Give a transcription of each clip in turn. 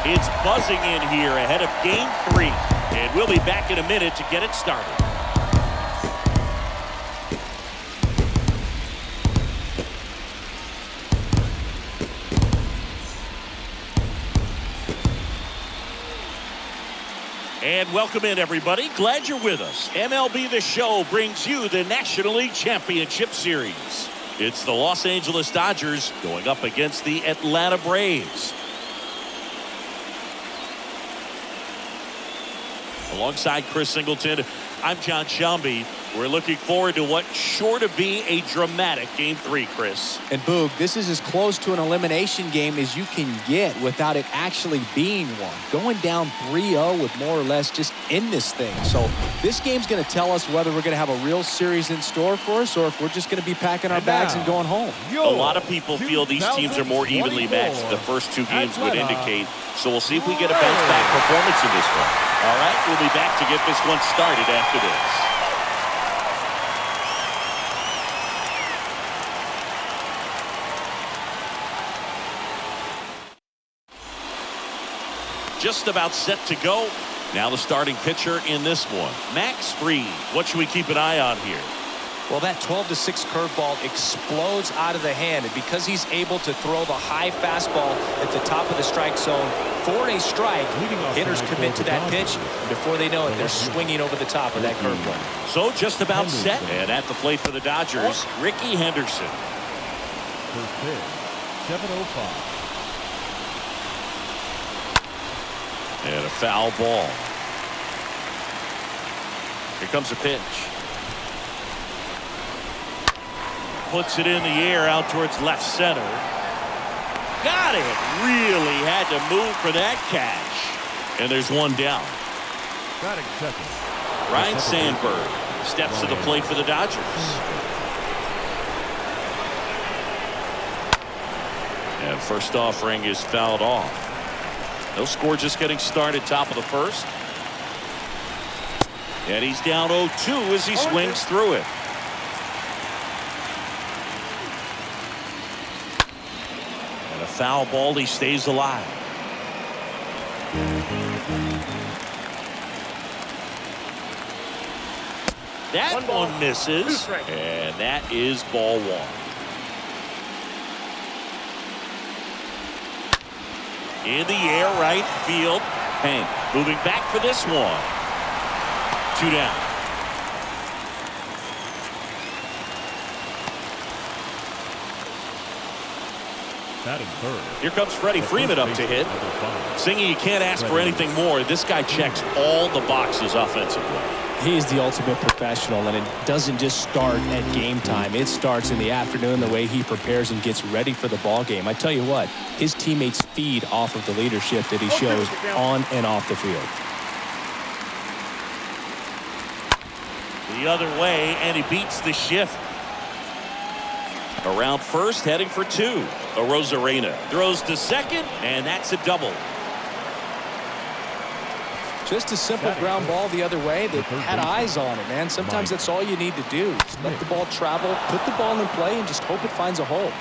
It's buzzing in here ahead of Game 3. And we'll be back in a minute to get it started. And welcome in, everybody. Glad you're with us. MLB The Show brings you the National League Championship Series. It's the Los Angeles Dodgers going up against the Atlanta Braves. Alongside Chris Singleton, I'm John Shelby. We're looking forward to what's sure to be a dramatic Game 3, Chris. And Boog, this is as close to an elimination game as you can get without it actually being one. Going down 3-0 would more or less just end this thing. So this game's going to tell us whether we're going to have a real series in store for us or if we're just going to be packing our bags and going home. A lot of people feel these teams are more evenly matched than the first two games would indicate. So we'll see if we get a bounce-back performance in this one. All right, we'll be back to get this one started after this. Just about set to go. Now the starting pitcher in this one, Max Fried. What should we keep an eye on here? Well, that 12-6 curveball explodes out of the hand, and because he's able to throw the high fastball at the top of the strike zone for a strike, hitters commit to that pitch, and before they know it, they're swinging over the top of that curveball. So just about set, and at the plate for the Dodgers, Ricky Henderson. First pitch, 7:05. And a foul ball. Here comes a pitch. Puts it in the air out towards left center. Got it. Really had to move for that catch. And there's one down. Batting second, Ryan Sandberg steps to the plate for the Dodgers. And first offering is fouled off. No score, just getting started, top of the first. And he's down 0-2 as he swings through it. And a foul ball, he stays alive. That one misses, and that is ball one. In the air, right field. Hank moving back for this one. 2 down. batting third. Here comes Freddie Freeman up to hit. Singy, you can't ask for anything more. This guy checks all the boxes offensively. He is the ultimate professional, and it doesn't just start at game time. It starts in the afternoon, the way he prepares and gets ready for the ball game. I tell you what, his teammates feed off of the leadership that he shows on and off the field. The other way, and he beats the shift. Around first, heading for 2. Rosarena throws to second, and that's a double. Just a simple ground ball the other way that had eyes on it, man. Sometimes that's all you need to do. Just let the ball travel, put the ball in play, and just hope it finds a hole.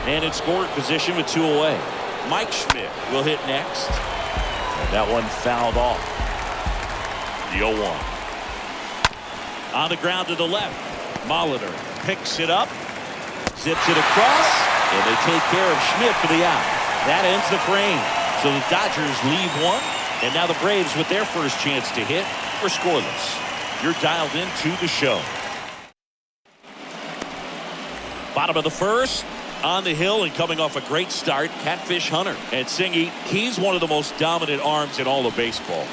And in scoring position with 2 away. Mike Schmidt will hit next. And that one fouled off. The 0-1. On the ground to the left. Molitor picks it up, zips it across, and they take care of Schmidt for the out. That ends the frame. So the Dodgers leave one, and now the Braves with their first chance to hit are scoreless. You're dialed into the show. Bottom of the first. On the hill and coming off a great start, Catfish Hunter. And Singy, he's one of the most dominant arms in all of baseball.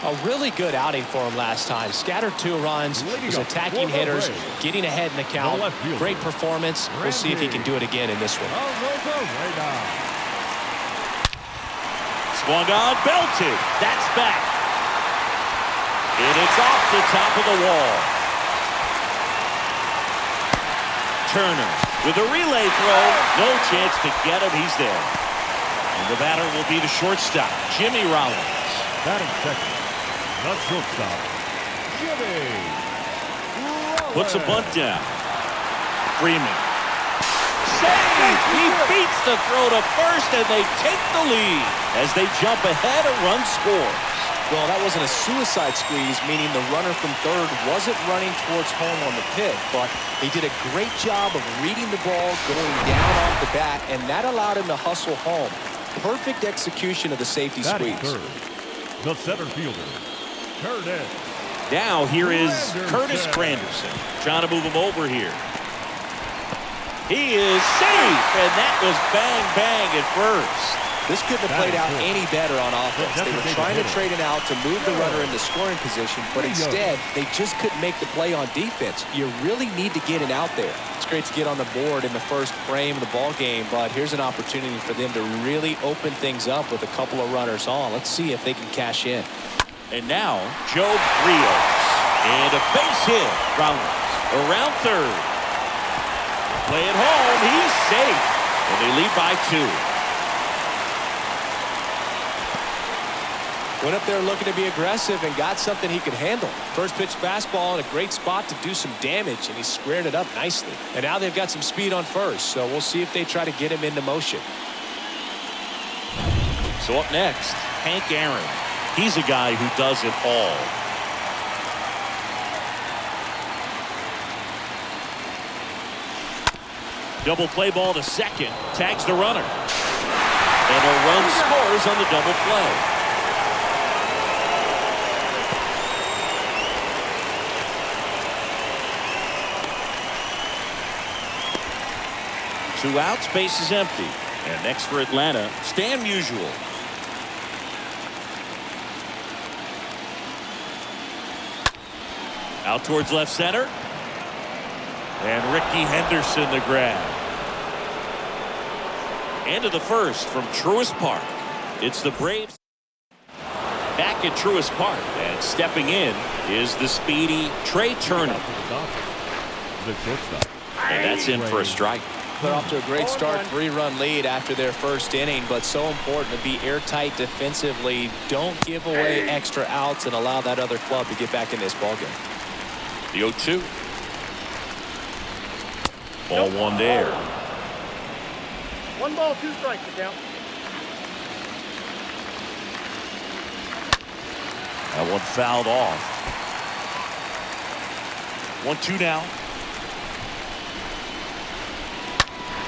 A really good outing for him last time. Scattered 2 runs, was attacking hitters, getting ahead in the count. Great performance. We'll see if he can do it again in this one. Swung on, belted. That's back. And it's off the top of the wall. Turner with a relay throw. No chance to get him. He's there. And the batter will be the shortstop, Jimmy Rollins. Batting second, the shortstop, Jimmy Rollins. Puts a bunt down. Freeman. Save! He beats the throw to first, and they take the lead. As they jump ahead, a run scores. Well, that wasn't a suicide squeeze, meaning the runner from third wasn't running towards home on the pick, but he did a great job of reading the ball, going down off the bat, and that allowed him to hustle home. Perfect execution of the safety squeeze. Third, the center fielder, Curtis. Now here is Curtis Granderson trying to move him over here. He is safe, and that was bang, bang at first. This couldn't have played out any better on offense. They were trying to trade it out to move the runner into scoring position, but instead, they just couldn't make the play on defense. You really need to get it out there. It's great to get on the board in the first frame of the ball game, but here's an opportunity for them to really open things up with a couple of runners on. Let's see if they can cash in. And now, Joe Rios. And a base hit. Rollins around third. Play it home. He's safe. And they lead by 2. Went up there looking to be aggressive and got something he could handle. First pitch fastball in a great spot to do some damage, and he squared it up nicely. And now they've got some speed on first, so we'll see if they try to get him into motion. So up next, Hank Aaron. He's a guy who does it all. Double play ball to second. Tags the runner. And a run scores on the double play. 2 outs, base is empty. And next for Atlanta, Stan Musial. Out towards left center. And Ricky Henderson the grab. End of the first from Truist Park. It's the Braves back at Truist Park. And stepping in is the speedy Trey Turner. The shortstop. And that's in for a strike. They're off to a great start, 3-run lead after their first inning, but so important to be airtight defensively. Don't give away extra outs and allow that other club to get back in this ballgame. The 0-2. Ball 1 there. 1 ball, 2 strikes to count. That one fouled off. 1-2 now.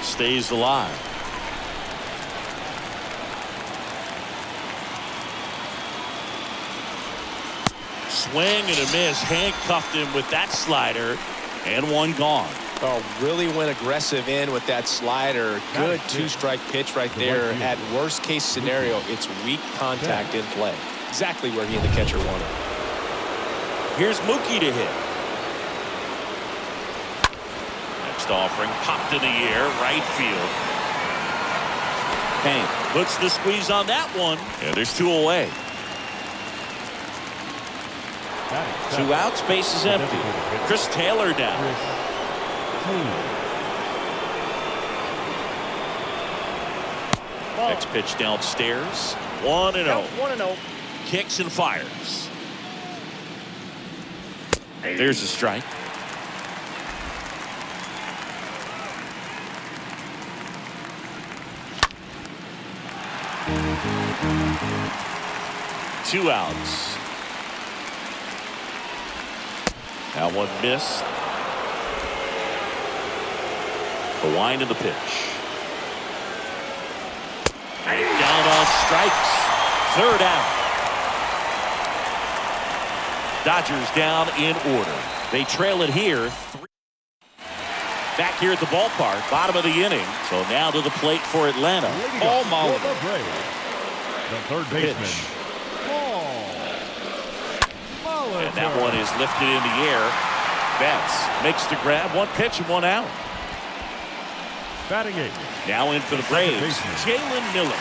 Stays alive. Swing and a miss. Handcuffed him with that slider. And one gone. Oh, really went aggressive in with that slider. Good 2-strike pitch right there. At worst case scenario, it's weak contact in play. Exactly where he and the catcher wanted. Here's Mookie to hit. Next offering popped in the air, right field. Payne puts the squeeze on that one. And there's 2 away. 2 outs, base is empty. Chris Taylor down. Next pitch downstairs. 1-0. Count 1-0. Kicks and fires. There's a strike. Two outs. That one missed. The wind of the pitch. Down on strikes. Third out. Dodgers down in order. They trail it here. Back here at the ballpark, bottom of the inning. So now to the plate for Atlanta. Paul Molitor. The third baseman, Paul Molitor. And that one is lifted in the air. Betts makes the grab. One pitch and one out. Batting eighth. Now in for the Braves, baseman, Jalen Miller.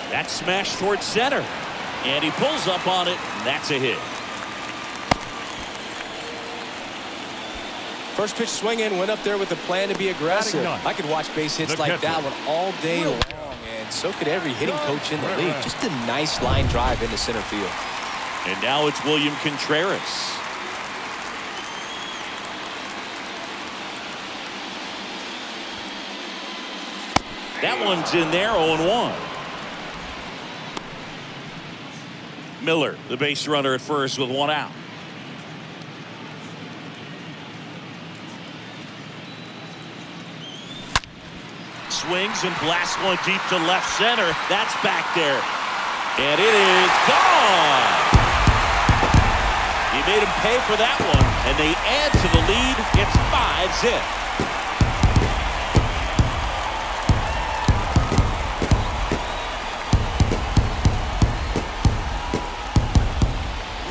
That's smashed towards center. And he pulls up on it. And that's a hit. First pitch swing in, went up there with a plan to be aggressive. I could watch base hits like that one all day long, and so could every hitting coach in the league. Just a nice line drive into center field. And now it's William Contreras. That one's in there, 0-1. Miller, the base runner at first with one out. Swings and blasts one deep to left center. That's back there. And it is gone. He made him pay for that one, and they add to the lead. It's 5-zip.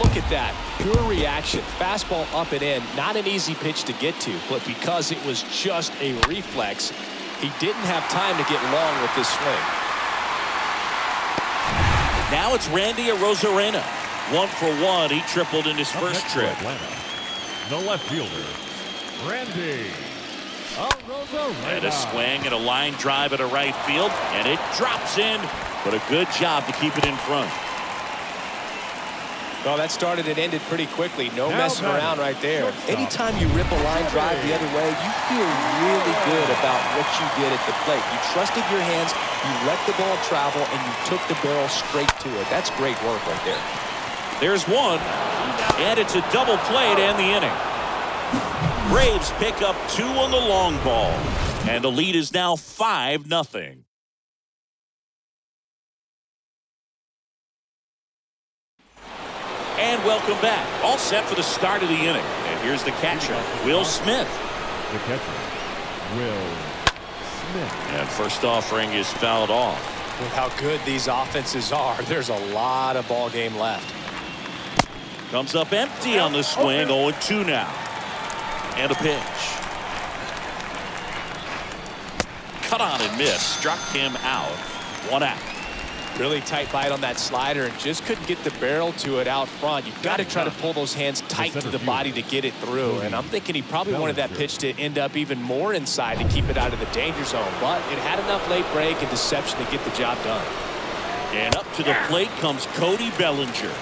Look at that. Pure reaction. Fastball up and in. Not an easy pitch to get to, but because it was just a reflex, he didn't have time to get long with this swing. Now it's Randy Arozarena. 1-for-1. He tripled in his first trip. Atlanta, the left fielder, Randy Arozarena. And a swing and a line drive at a right field, and it drops in, but a good job to keep it in front. Well, that started and ended pretty quickly. No messing around right there. Anytime you rip a line drive the other way, you feel really good about what you did at the plate. You trusted your hands, you let the ball travel, and you took the barrel straight to it. That's great work right there. There's one, and it's a double play to end the inning. Braves pick up 2 on the long ball, and the lead is now 5-0. And welcome back. All set for the start of the inning. And here's the catcher, Will Smith. The catcher, Will Smith. And first offering is fouled off. With how good these offenses are, there's a lot of ball game left. Comes up empty on the swing. 0-2 now. And a pitch. Cut on and missed. Struck him out. 1 out. Really tight bite on that slider and just couldn't get the barrel to it out front. You've got to try to pull those hands tight to the body to get it through. And I'm thinking he probably wanted that pitch to end up even more inside to keep it out of the danger zone. But it had enough late break and deception to get the job done. And up to the plate comes Cody Bellinger.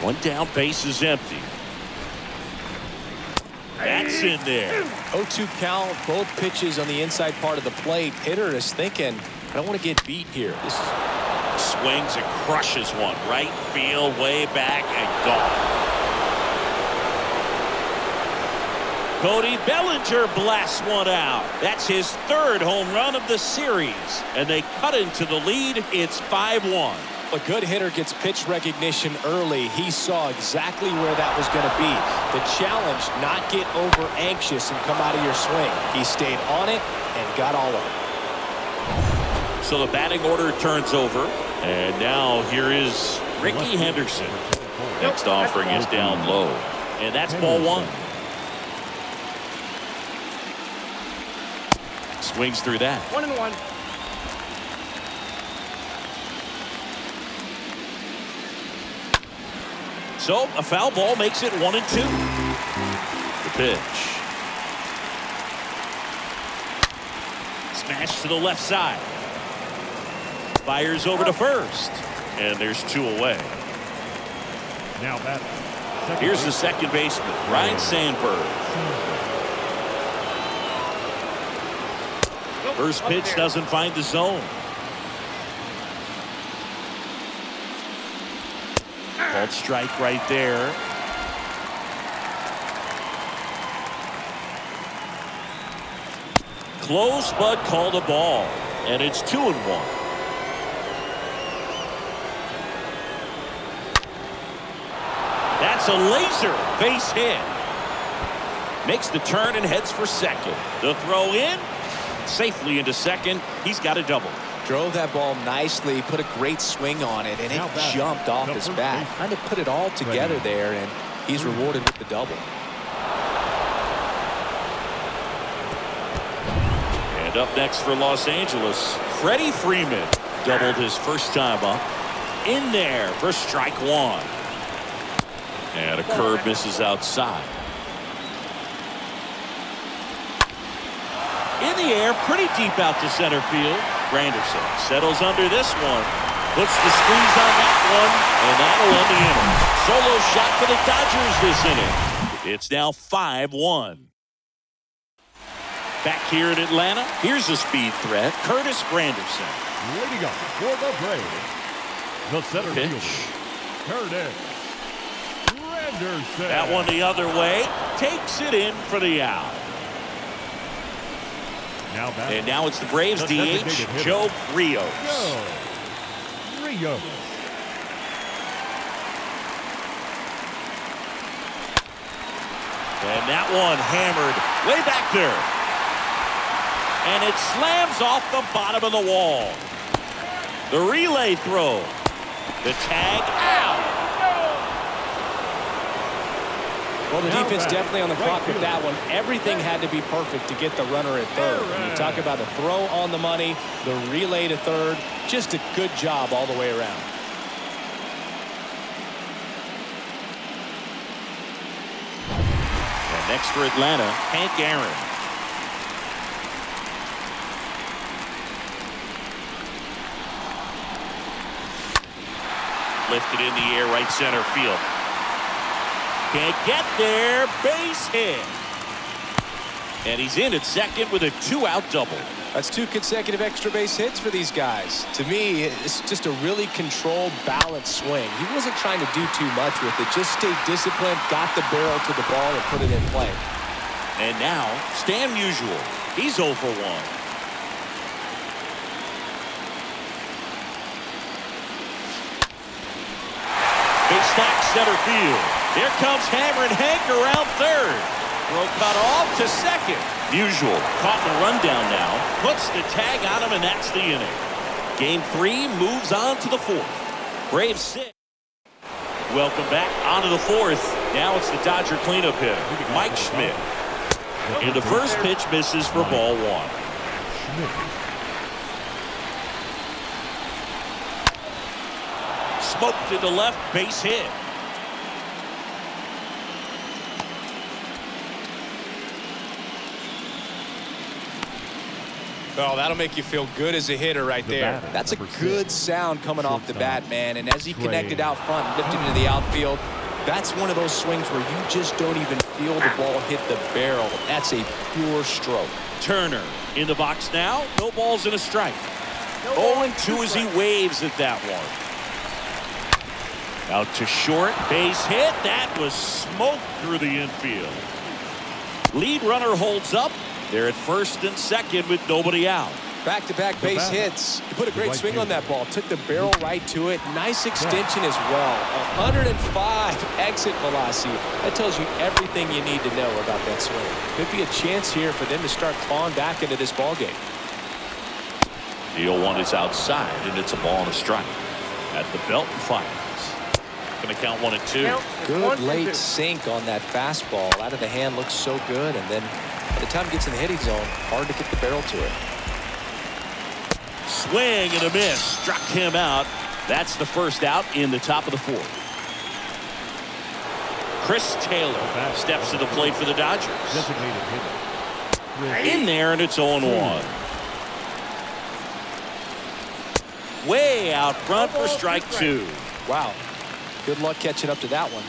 One down, base is empty. That's in there. 0-2 count, both pitches on the inside part of the plate. Hitter is thinking, I don't want to get beat here. This swings and crushes one. Right field, way back, and gone. Cody Bellinger blasts one out. That's his 3rd home run of the series. And they cut into the lead. It's 5-1. A good hitter gets pitch recognition early. He saw exactly where that was going to be. The challenge, not get over anxious and come out of your swing. He stayed on it and got all of it. So the batting order turns over. And now here is Ricky Henderson. Next offering is down low. And that's ball 1. Swings through that. 1-1. So a foul ball makes it 1-2. The pitch. Smash to the left side. Fires over to first. And there's 2 away. Now batting. Here's the second baseman, Ryan Sandberg. First pitch doesn't find the zone. Called strike right there. Close, but called a ball. And it's 2-1. That's a laser base hit. Makes the turn and heads for second. The throw in. Safely into second. He's got a double. Drove that ball nicely, put a great swing on it, and it jumped off his bat. Kind of put it all together there, and he's rewarded with the double. And up next for Los Angeles, Freddie Freeman doubled his first time up. In there for strike 1. And a curve misses outside. In the air, pretty deep out to center field. Granderson settles under this one. Puts the squeeze on that one, and that'll end the inning. Solo shot for the Dodgers this inning. It's now 5-1. Back here in Atlanta, here's a speed threat, Curtis Granderson. Leading up for the Braves, the center Pitch. fielder, Curtis Granderson. That one the other way. Takes it in for the out. Now batting. And now it's the Braves The DH, designated hitter. Joe Rios. Rio. And that one hammered way back there. And it slams off the bottom of the wall. The relay throw. The tag out. Well, the Now defense back. definitely on the Right clock with fielder. that one. Everything had to be perfect to get the runner at third. When you talk about the throw on the money, the relay to third, just a good job all the way around. And next for Atlanta, Hank Aaron. Lifted in the air, right center field. Can't get there. Base hit. And he's in at second with a 2-out double. That's 2 consecutive extra base hits for these guys. To me, it's just a really controlled, balanced swing. He wasn't trying to do too much with it. Just stayed disciplined, got the barrel to the ball, and put it in play. And now, Stan Musial. He's 0 for 1. Big stack center field. Here comes hammering Hank around third. Throw cut off to second. Musial caught the rundown now. Puts the tag on him, and that's the inning. Game 3 moves on to the 4th. Braves 6. Welcome back onto the 4th. Now it's the Dodger cleanup hitter, Mike Schmidt. And the first pitch misses for ball 1. Smoked to the left, base hit. Oh, that'll make you feel good as a hitter right there. batter, That's a number good 6. sound coming off the bat, man. And as he Trey. connected out front and lifted into the outfield, that's one of those swings where you just don't even feel the ball hit the barrel. That's a pure stroke. Turner in the box now. No balls and a strike. 0-2 as he waves at that one. Out to short. Base hit. That was smoked through the infield. Lead runner holds up. They're at first and second with nobody out. Back-to-back base batter. hits. He put a great right swing on fielder. that ball. Took the barrel right to it. Nice extension as well. 105 exit velocity. That tells you everything you need to know about that swing. Could be a chance here for them to start clawing back into this ball game. The 0-1 is outside, and it's a ball and a strike. At the belt and fires. Going to count 1-2. Good late sink on that fastball. Out of the hand looks so good, and then by the time it gets in the hitting zone, hard to get the barrel to it. Swing and a miss. Struck him out. That's the first out in the top of the 4th. Chris Taylor steps to the plate for the Dodgers. Designated hitter. In there, and it's 0-1. Way out front for strike 2. Wow. Good luck catching up to that one.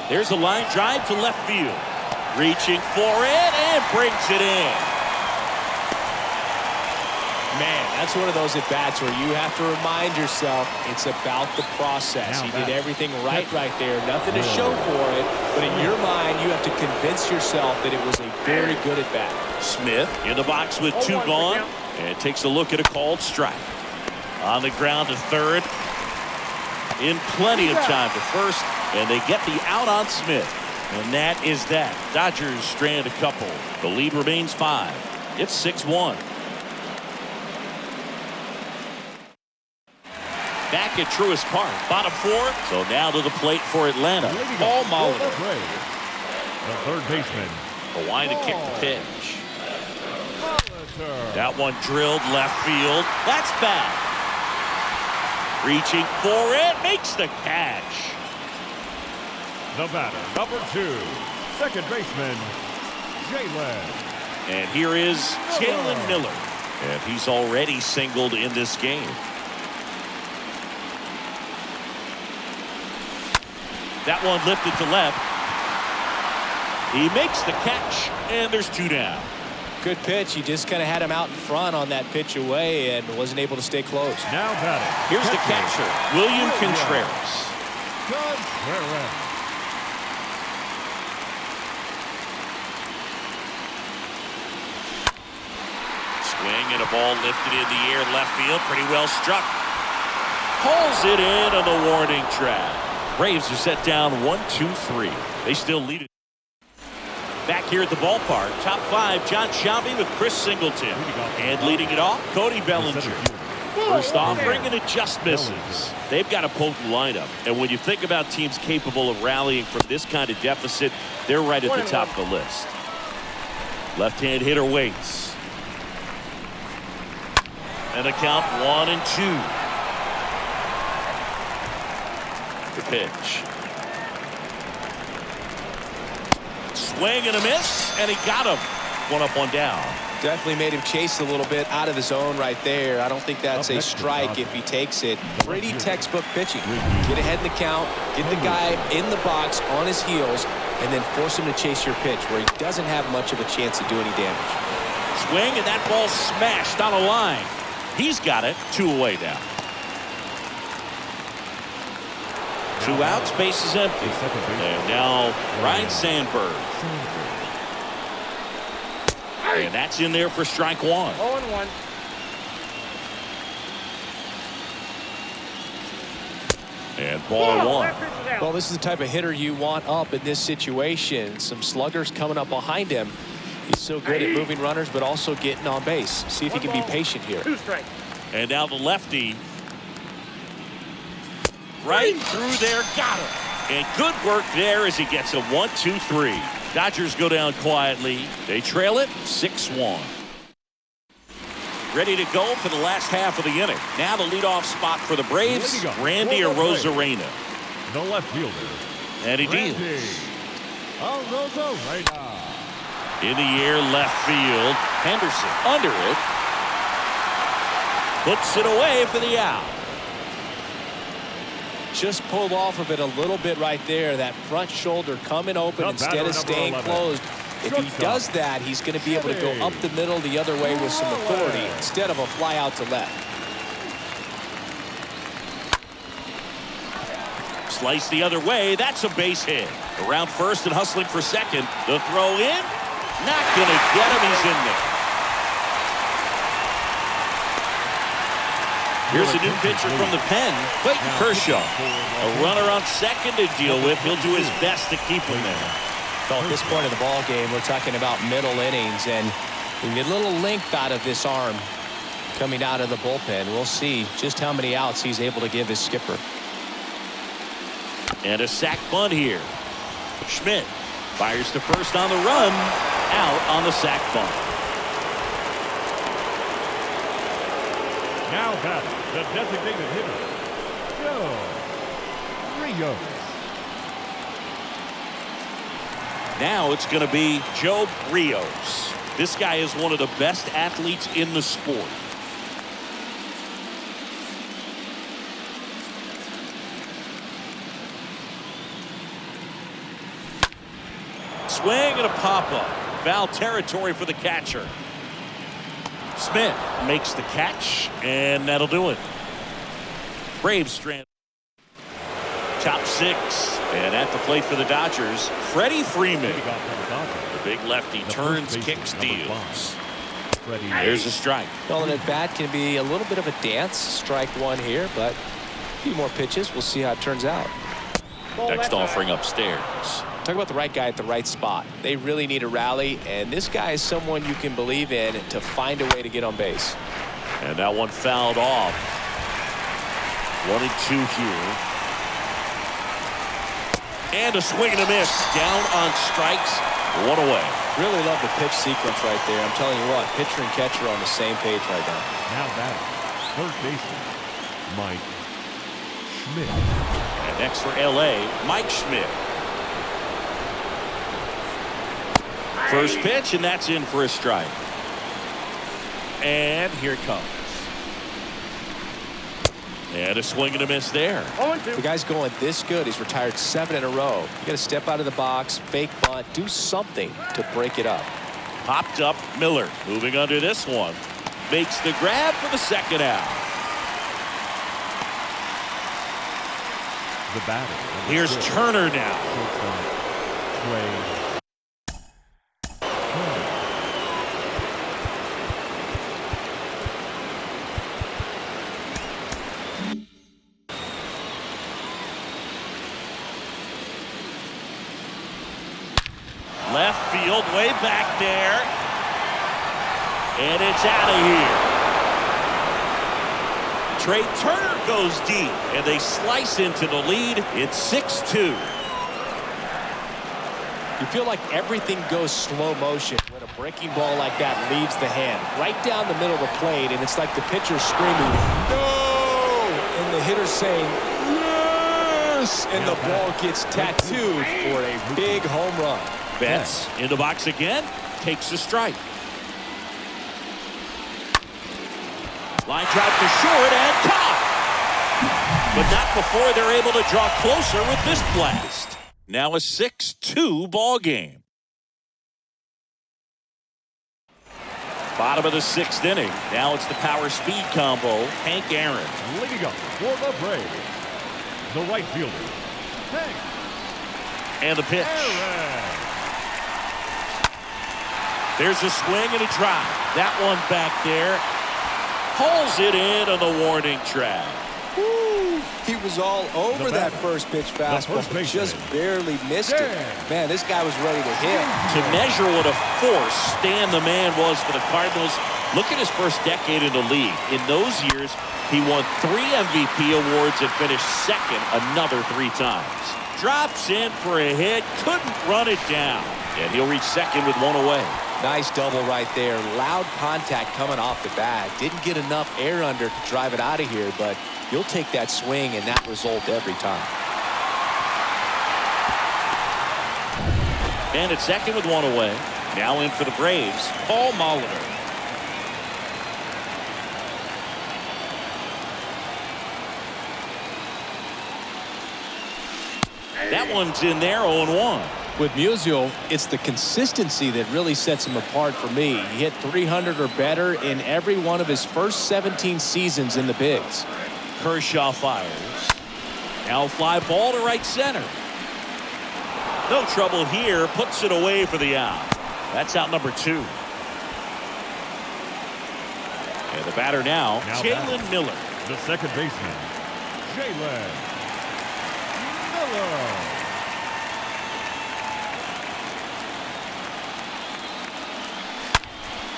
There's a line drive to left field. Reaching for it and brings it in. Man, that's one of those at-bats where you have to remind yourself it's about the process. He did everything right there. Nothing to show for it. But in your mind, you have to convince yourself that it was a very good at-bat. Smith in the box with 2 gone. And takes a look at a called strike. On the ground to third. In plenty of time to first. And they get the out on Smith. And that is that. Dodgers strand a couple. The lead remains 5. It's 6-1. Back at Truist Park. Bottom 4. So now to the plate for Atlanta. Paul Molitor. The third baseman. Hawaiian to kick the pitch. That one drilled left field. That's back. Reaching for it. Makes the catch. The batter, number 2, second baseman, Jalen. And here is Jalen Miller. And he's already singled in this game. That one lifted to left. He makes the catch, and there's 2 down. Good pitch. He just kind of had him out in front on that pitch away and wasn't able to stay close. Now batting. Here's the catcher, William Contreras. Swing and a ball lifted in the air left field. Pretty well struck. Pulls it in on the warning track. Braves are set down 1-2-3. They still lead it. Back here at the ballpark, top 5, John Shelby with Chris Singleton. And leading it off, Cody Bellinger. First offering, and it just misses. They've got a potent lineup. And when you think about teams capable of rallying from this kind of deficit, they're right at the top of the list. Left-hand hitter waits. And the count 1-2. The pitch. Swing and a miss, and he got him. 1 up, 1 down. Definitely made him chase a little bit out of the zone right there. I don't think that's a strike if he takes it. Pretty textbook pitching. Get ahead in the count, get the guy in the box on his heels, and then force him to chase your pitch where he doesn't have much of a chance to do any damage. Swing, and that ball smashed on a line. He's got it. 2 away now. 2 outs, base is empty. And now Ryan Sandberg. And that's in there for strike 1. 0-1. And ball 1. Well, this is the type of hitter you want up in this situation. Some sluggers coming up behind him. He's so good at moving runners, but also getting on base. See if he can be patient here. 2 strikes. And now the lefty. Right through there, got him. And good work there as he gets a 1-2-3. Dodgers go down quietly. They trail it 6-1. Ready to go for the last half of the inning. Now the leadoff spot for the Braves, Randy Arozarena. The left fielder. And he deals. Arozarena. In the air, left field. Henderson under it. Puts it away for the out. Just pulled off of it a little bit right there. That front shoulder coming open instead of staying closed. If he does that, he's going to be able to go up the middle the other way with some authority instead of a fly out to left. Slice the other way. That's a base hit. Around first and hustling for second. The throw in. Not going to get him. He's in there. Here's a new pitcher from the pen, Clayton Kershaw. A runner on second to deal with. He'll do his best to keep him there. Well, at this point of the ball game, we're talking about middle innings, and we get a little length out of this arm coming out of the bullpen. We'll see just how many outs he's able to give his skipper. And a sac bunt here. Schmidt fires to first on the run. Out on the sac bunt. Now batting, the designated hitter, Joe Rios. Now it's going to be Joe Rios. This guy is one of the best athletes in the sport. Swing and a pop-up. Foul territory for the catcher. Smith makes the catch, and that'll do it. Braves strand. Top 6. And at the plate for the Dodgers, Freddie Freeman. The big lefty turns, kicks, deals. There's a strike. Calling it bat can be a little bit of a dance. Strike one here, but a few more pitches. We'll see how it turns out. Next offering upstairs. Talk about the right guy at the right spot. They really need a rally, and this guy is someone you can believe in to find a way to get on base. And that one fouled off. 1-2 here. And a swing and a miss. Down on strikes. 1 away. Really love the pitch sequence right there. I'm telling you what, pitcher and catcher are on the same page right now. Now batting, third baseman, Mike Schmidt. And next for LA, Mike Schmidt. First pitch, and that's in for a strike. And here it comes. And a swing and a miss there. The guy's going this good. He's retired 7 in a row. You got to step out of the box, fake bunt, do something to break it up. Popped up Miller. Moving under this one. Makes the grab for the second out. The batter. Here's Turner now. Trey. Left field, way back there. And it's out of here. Trey Turner goes deep, and they slice into the lead. It's 6-2. You feel like everything goes slow motion when a breaking ball like that leaves the hand. Right down the middle of the plate, and it's like the pitcher screaming, "No!" and the hitter saying, "Yes!" and the ball gets tattooed for a big home run. Betts in the box again, takes a strike. Line drive to short and caught. But not before they're able to draw closer with this blast. Now a 6-2 ball game. Bottom of the 6th inning. Now it's the power speed combo. Hank Aaron. Leading up for the Braves, the right fielder, Hank And the pitch. Aaron. There's a swing and a drive. That one back there. Pulls it in on the warning track. Woo. He was all over that first pitch fastball. Just barely missed it. Man, this guy was ready to hit. To measure what a force Stan the Man was for the Cardinals, look at his first decade in the league. In those years, he won 3 MVP awards and finished second another 3 times. Drops in for a hit, couldn't run it down. And he'll reach second with 1 away. Nice double right there. Loud contact coming off the bat. Didn't get enough air under to drive it out of here, but you'll take that swing and that result every time. And it's second with 1 away. Now in for the Braves, Paul Molitor. That one's in there, 0-1. With Musial, it's the consistency that really sets him apart for me. He hit 300 or better in every one of his first 17 seasons in the bigs. Kershaw fires. Now fly ball to right center. No trouble here. Puts it away for the out. That's out number 2. And the batter now Jalen Miller. The second baseman, Jalen Miller.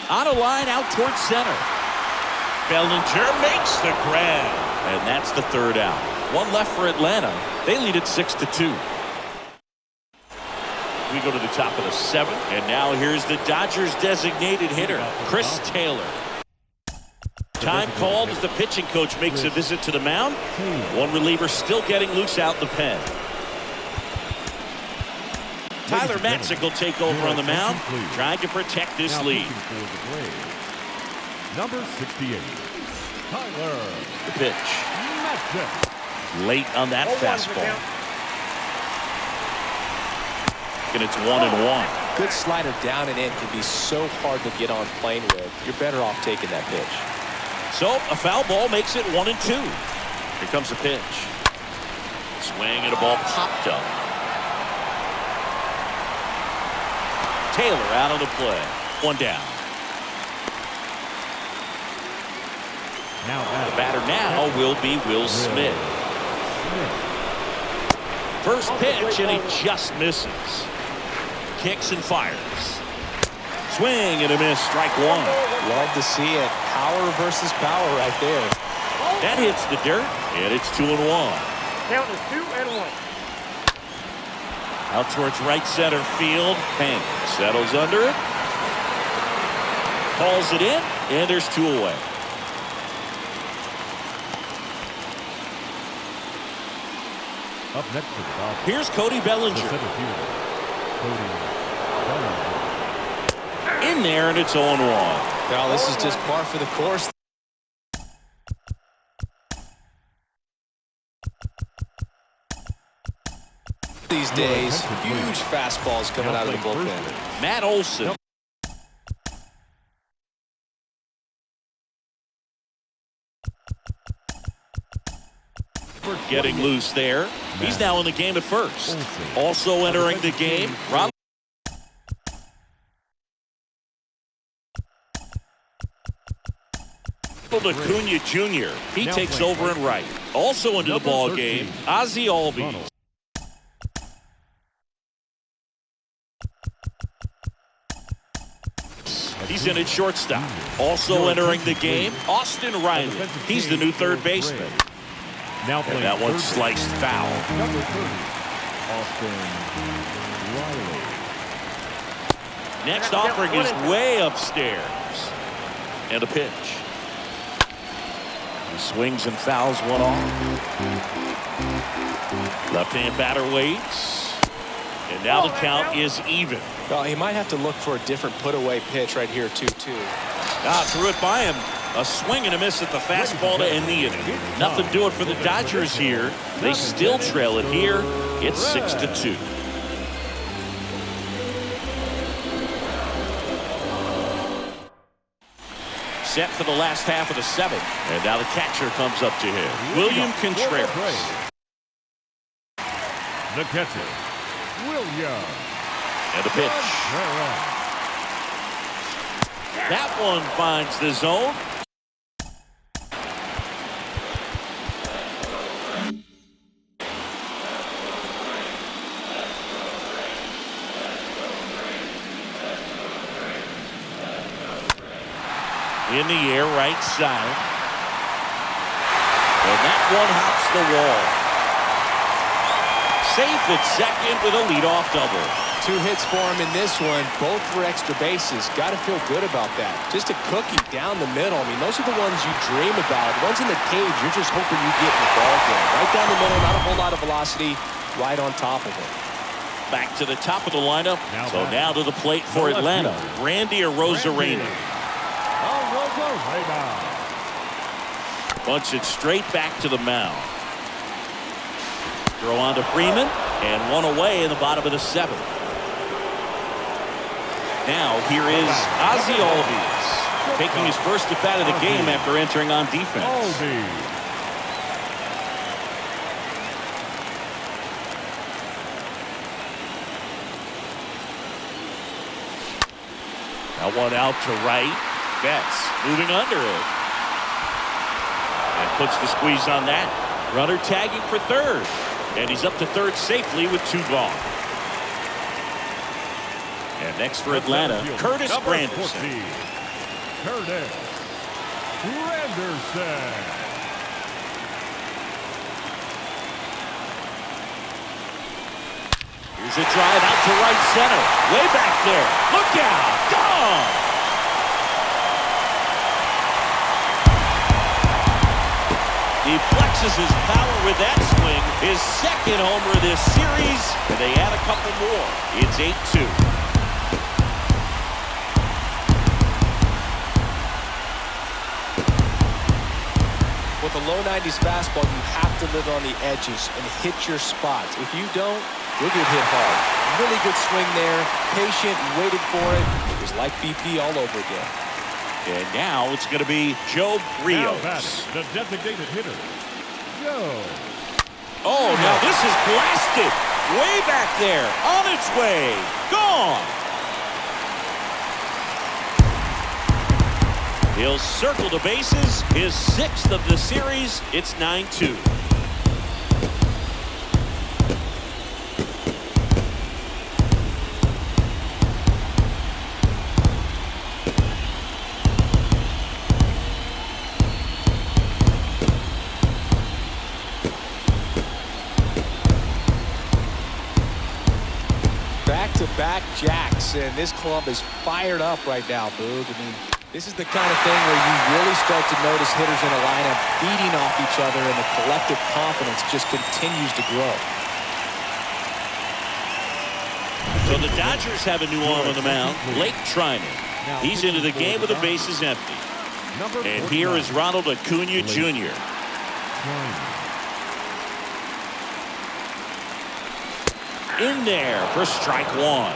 On a line out towards center. Bellinger makes the grab. And that's the 3rd out. 1 left for Atlanta. They lead it 6-2. We go to the top of the 7th. And now here's the Dodgers designated hitter, Chris Taylor. Time called as the pitching coach makes a visit to the mound. 1 reliever still getting loose out in the pen. Tyler Matzik will take over on the mound, trying to protect this Now lead. pitching for the Braves, number 68, Tyler The pitch. Matzik. Late on that 0-1 fastball. count. And it's 1-1. Good slider down and in can be so hard to get on plane with. You're better off taking that pitch. So a foul ball makes it 1-2. Here comes the pitch. Swing and a ball popped up. Taylor out on the play. One down. Now The batter now will be Will Smith. First pitch, and he just misses. Kicks and fires. Swing and a miss. Strike one. Love to see it. Power versus power right there. That hits the dirt, and it's 2-1. Count is 2-1. Out towards right center field. Hank settles under it. Calls it in, and there's 2 away. up next to the Dodgers, Here's Cody the Bellinger. center fielder, Cody Bellinger. In there, and it's 0-1. Now this is just par for the course. These days, huge fastballs coming out of the bullpen. Matt Olson. Getting loose there. He's now in the game at first. Also entering the game, Ronald Acuna Jr. He takes over in right. Also into the ball game, Ozzie Albies. He's in at shortstop. Also entering the game, Austin Riley. He's the new third baseman. Now And that one's sliced foul. number 30, Austin Riley. Next offering is way upstairs. And a pitch. He swings and fouls one off. Left-hand batter waits. And now the count is even. Well, he might have to look for a different put-away pitch right here, 2-2. Threw it by him. A swing and a miss at the fastball to end the inning. Nothing doing for the Dodgers here. They still trail it here. It's 6-2. Set for the last half of the 7th. And now the catcher comes up to him. William Contreras. The catcher, William. And a pitch. That one finds the zone. In the air, right side. And that one hops the wall. Safe at second with a leadoff double. 2 hits for him in this one, both for extra bases. Got to feel good about that. Just a cookie down the middle. I mean, those are the ones you dream about. Ones in the cage, you're just hoping you get in the ball game. Right down the middle, not a whole lot of velocity, right on top of it. Back to the top of the lineup. Now to the plate for Atlanta. Randy Arozarena. Bunts it straight back to the mound. Throw on to Freeman, and one away in the bottom of the 7th. Now here is Ozzie Albies, taking his first at bat of the game after entering on defense. Now one out to right. Betts moving under it. And puts the squeeze on that. Runner tagging for third. And he's up to third safely with 2 gone. And next for Atlanta, Curtis Granderson. Curtis Granderson. Here's a drive out to right center. Way back there. Look out. Gone. He flexes his power with that swing. His second homer this series, and they add a couple more. It's 8-2. With a low 90s fastball, you have to live on the edges and hit your spots. If you don't, you'll get hit hard. Really good swing there. Patient, waited for it. It was like BP all over again. And now it's going to be Joe Now Rios. batting, the designated hitter, Joe. Oh, now this is blasted. Way back there. On its way. Gone. He'll circle the bases. His 6th of the series. It's 9-2. Back-to-back jacks, and this club is fired up right now, Boog. I mean, this is the kind of thing where you really start to notice hitters in a lineup feeding off each other, and the collective confidence just continues to grow. So the Dodgers have a new arm on the mound, Blake Trinan. He's into the game with the bases empty. And here is Ronald Acuna Jr. In there for strike one.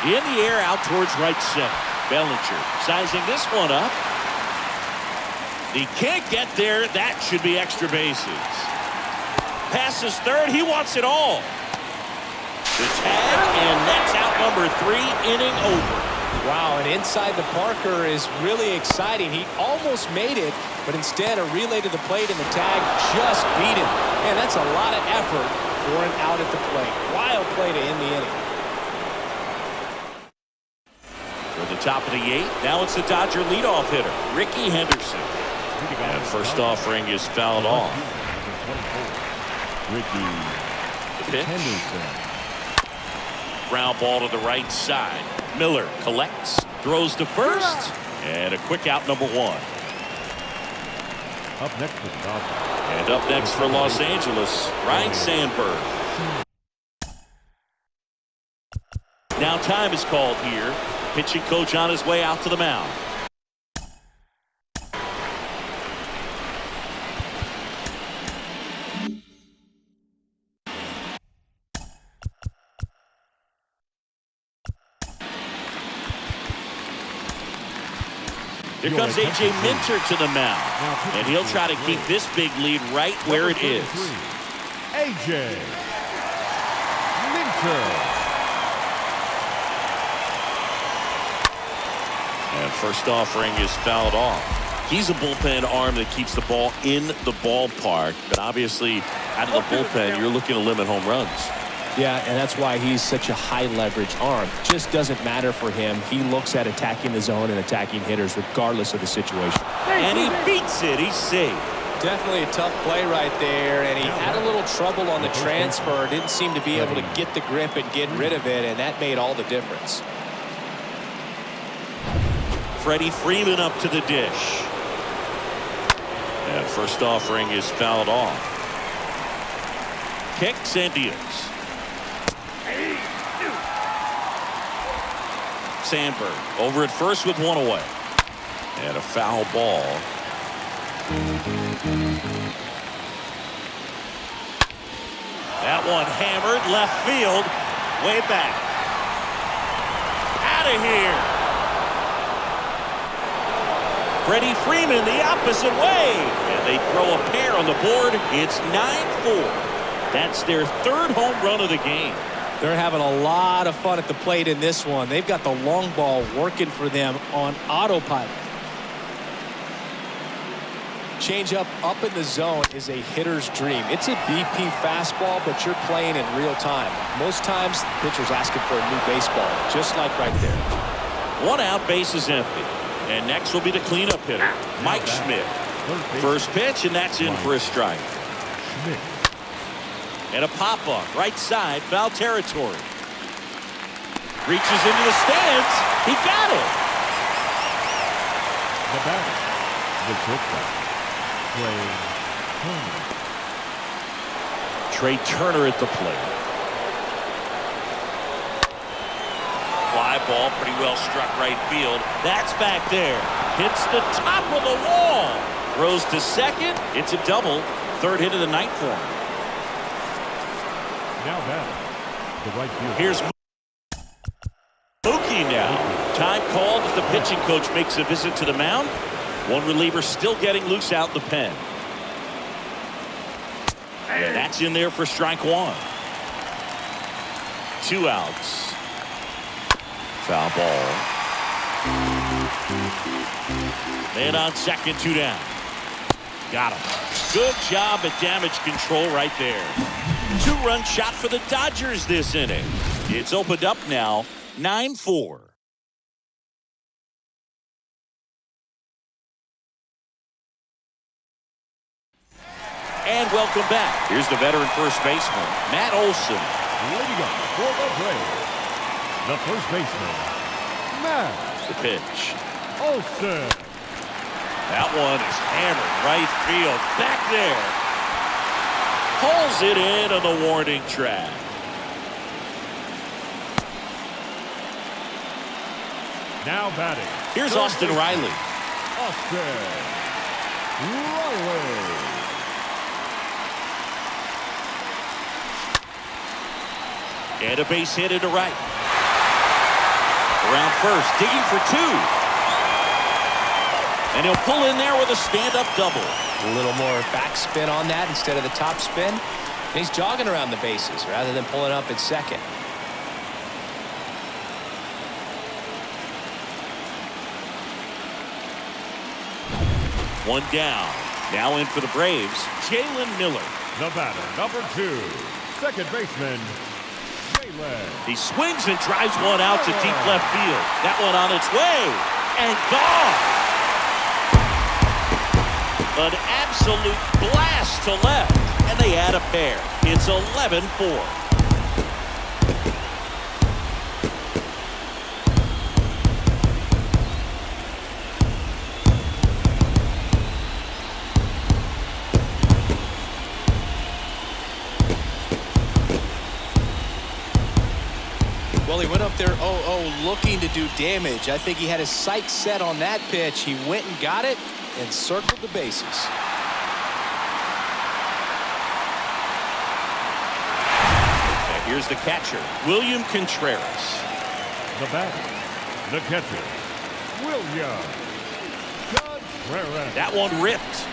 In the air out towards right center. Bellinger sizing this one up. He can't get there. That should be extra bases. Passes third. He wants it all. The tag, and that's out number 3, inning over. Wow, and inside the Parker is really exciting. He almost made it, but instead a relay to the plate and the tag just beat him. Man, that's a lot of effort for an out at the plate. Wild play to end the inning. For the top of the 8th, now it's the Dodger leadoff hitter, Ricky Henderson. And first offering is fouled off. The pitch. Ground ball to the right side. Miller collects, throws to first, and a quick out, number 1. Up next for the Dodgers. And up next for Los Angeles, Ryan Sandberg. Now time is called here. Pitching coach on his way out to the mound. Here comes A.J. Minter to the mound, and he'll try to keep this big lead right where it is. A.J. Minter. And first offering is fouled off. He's a bullpen arm that keeps the ball in the ballpark, but obviously out of the bullpen, you're looking to limit home runs. Yeah, and that's why he's such a high leverage arm. Just doesn't matter for him. He looks at attacking the zone and attacking hitters regardless of the situation. And he beats it. He's safe. Definitely a tough play right there, and he had a little trouble on the transfer. Didn't seem to be able to get the grip and get rid of it, and that made all the difference. Freddie Freeman up to the dish. And first offering is fouled off. Kicks and deals. Sandberg over at first with one away. And a foul ball. That one hammered left field. Way back. Out of here. Freddie Freeman the opposite way. And they throw a pair on the board. It's 9-4. That's their 3rd home run of the game. They're having a lot of fun at the plate in this one. They've got the long ball working for them on autopilot. Changeup up in the zone is a hitter's dream. It's a BP fastball, but you're playing in real time. Most times, the pitcher's asking for a new baseball, just like right there. 1 out, base is empty. And next will be the cleanup hitter, Mike Schmidt. First pitch, and that's in for a strike. And a pop-up, right side, foul territory. Reaches into the stands. He got it. The batter, the shortstop, Trey Trey Turner. Turner at the plate. Fly ball, pretty well struck right field. That's back there. Hits the top of the wall. Throws to second. It's a double. Third hit of the night for him. Now batting, the right fielder. Here's Mookie now. Time called as the pitching coach makes a visit to the mound. One reliever still getting loose out in the pen. And that's in there for strike one. 2 outs. Foul ball. Man on second, 2 down. Got him. Good job at damage control right there. 2-run shot for the Dodgers this inning. It's opened up now, 9-4. And welcome back. Here's the veteran first baseman, Matt Olson. Leading up for the Braves, the first baseman, Matt The pitch. Olson. That one is hammered right field. Back there. Pulls it in on the warning track. Now batting. Here's third Austin baseman, Riley. Austin Riley. And a base hit into right. Around first, digging for 2. And he'll pull in there with a stand-up double. A little more backspin on that instead of the top spin. He's jogging around the bases rather than pulling up at second. One down. Now in for the Braves, Jalen Miller. The batter, number 2, second baseman, Jalen. He swings and drives one out to deep left field. That one on its way. And gone. An absolute blast to left. And they add a pair. It's 11-4. Well, he went up there 0-0 looking to do damage. I think he had his sights set on that pitch. He went and got it and circled the bases. And here's the catcher, William Contreras. The batter, the catcher, William Contreras. That one ripped.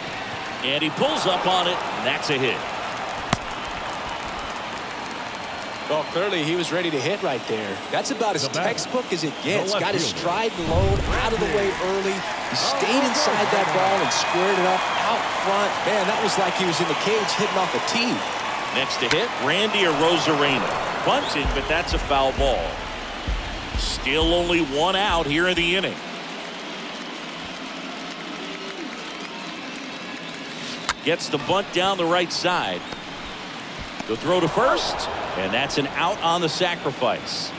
And he pulls up on it, and that's a hit. Well, clearly he was ready to hit right there. That's about as textbook as it gets. The left Got his fielder. stride and load out of the way early. He stayed inside that ball and squared it up out front. Man, that was like he was in the cage hitting off a tee. Next to hit, Randy Arozarena. Bunting, but that's a foul ball. Still only 1 out here in the inning. Gets the bunt down the right side. The throw to first, and that's an out on the sacrifice.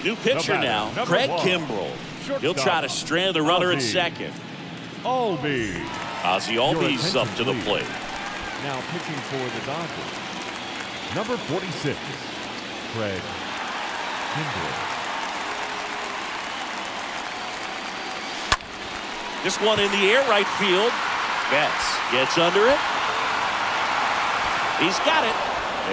New pitcher batter, now, number Craig 1. Kimbrell. Shortstop, He'll try to strand the runner at Ozzie second. Albies. Ozzie Your Albies up to the attention, plate. Now pitching for the Dodgers, number 46, Craig Kimbrell. This one in the air, right field. Betts gets under it. He's got it.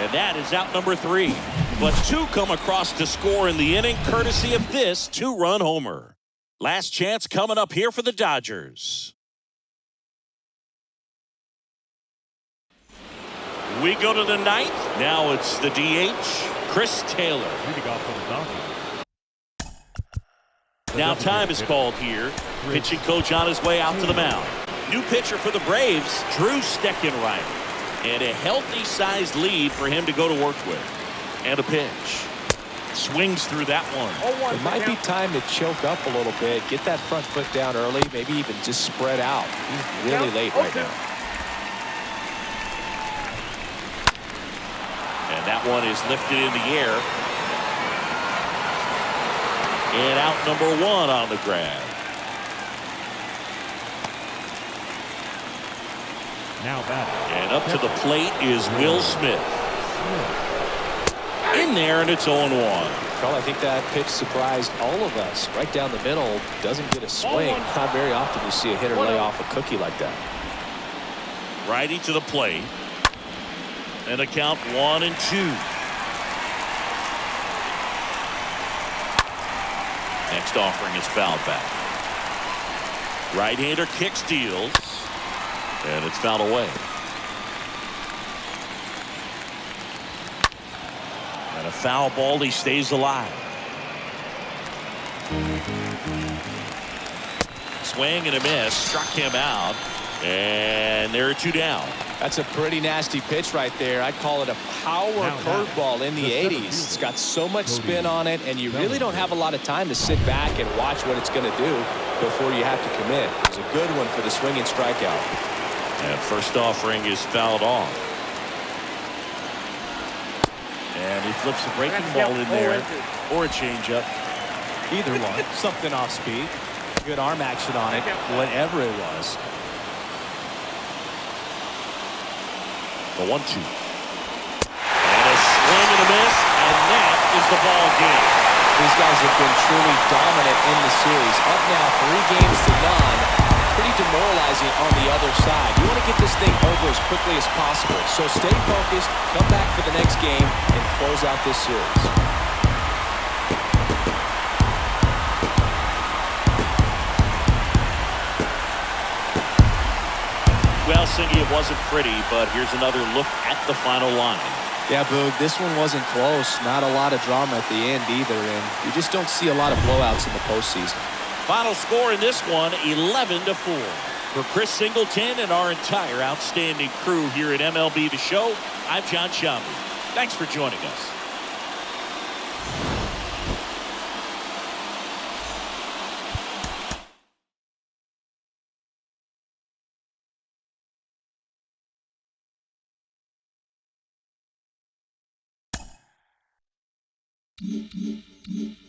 And that is out number 3. But 2 come across to score in the inning, courtesy of this 2-run homer. Last chance coming up here for the Dodgers. We go to the 9th. Now it's the DH, Chris Taylor. Leading off for the Dodgers. Now time is called here. Pitching coach on his way out to the mound. New pitcher for the Braves, Drew Steckenrider. And a healthy-sized lead for him to go to work with. And a pitch. Swings through that one. It might be time to choke up a little bit, get that front foot down early, maybe even just spread out. He's really late right now. And And that one is lifted in the air. And out number 1 on the grab. Now batting. And up to the plate is Will Smith. In there, and it's 0-1. Well, I think that pitch surprised all of us. Right down the middle, doesn't get a swing. Not very often you see a hitter lay off a cookie like that. Righty to the plate. And a count 1-2. Next offering is fouled back. Right-hander kick steals. And it's fouled away. And a foul ball, he stays alive. Swing and a miss. Struck him out. And there are 2 down. That's a pretty nasty pitch right there. I'd call it a power curveball in the 80s. It's got so much spin on it, and you really don't have a lot of time to sit back and watch what it's going to do before you have to commit. It's a good one for the swinging strikeout. And first offering is fouled off. And he flips a breaking ball in there, or a changeup. Either one. Something off speed. Good arm action on it. Whatever it was. The 1-2. And a swing and a miss, and that is the ball game. These guys have been truly dominant in the series. Up now 3 games to none. Pretty demoralizing on the other side. You want to get this thing over as quickly as possible. So stay focused, come back for the next game, and close out this series. Well, Singy, it wasn't pretty, but here's another look at the final line. Yeah, Boog, this one wasn't close. Not a lot of drama at the end either, and you just don't see a lot of blowouts in the postseason. Final score in this one, 11-4. For Chris Singleton and our entire outstanding crew here at MLB The Show, I'm John Shambu. Thanks for joining us. Mm-hmm.